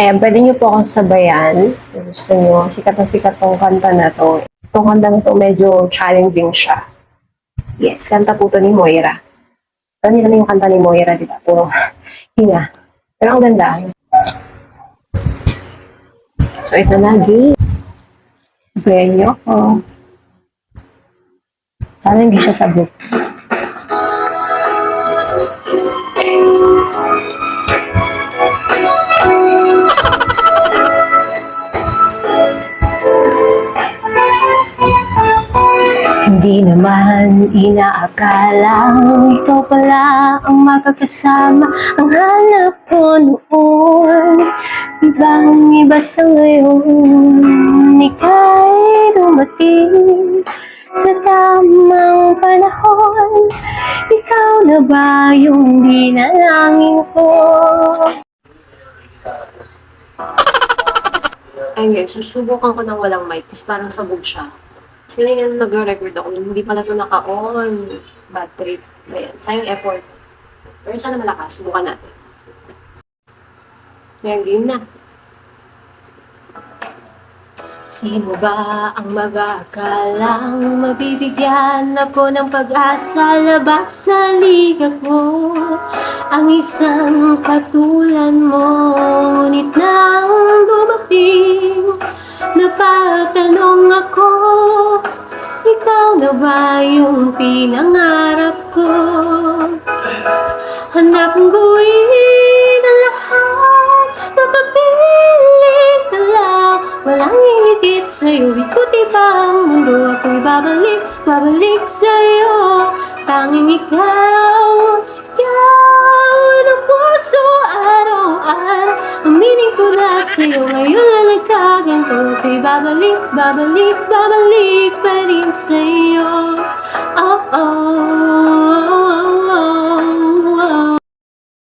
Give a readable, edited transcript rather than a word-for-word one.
Ayan, pwede niyo po akong sabayan. Kung gusto niyo, sikat na sikat tong kanta na to. Itong kanta na to, medyo challenging siya. Yes, kanta po to ni Moira. Alam niyo naman yung kanta ni Moira, di ba? Puro hinga. Pero ang ganda. So, ito na, game. Sabayan niyo ako. Sana hindi siya sabot. Hindi naman inaakalang ikaw pala ang makakasama ang hanap ko noon. Ibang iba sa ngayon, ika'y dumating sa tamang panahon. Ikaw na ba yung dinalangin ko? Ayun, susubukan ko ng walang mic kasi parang sabog siya. Kasi ngayon nag-record ako, hindi pala ito naka-on. Bad trip. Ayan, sayang effort. Pero sana malakas, subukan natin. Ayan, game na. Sino ba ang mag-aakalang mabibigyan ako ng pag-asa labas sa liga ko? Ang isang katulad mo, ngunit nang dumating, napatanong ako, ikaw na ba yung pinangarap ko? Handa kong gawin ang lahat, makapiling ka lang, walang hihigit sa'yo, ikuti pa ang mundo, ako'y babalik sa'yo, tanging ikaw, sigaw ng puso araw-araw, aminin ko na sa'yo, ngayon na nagkaganto, ako'y babalik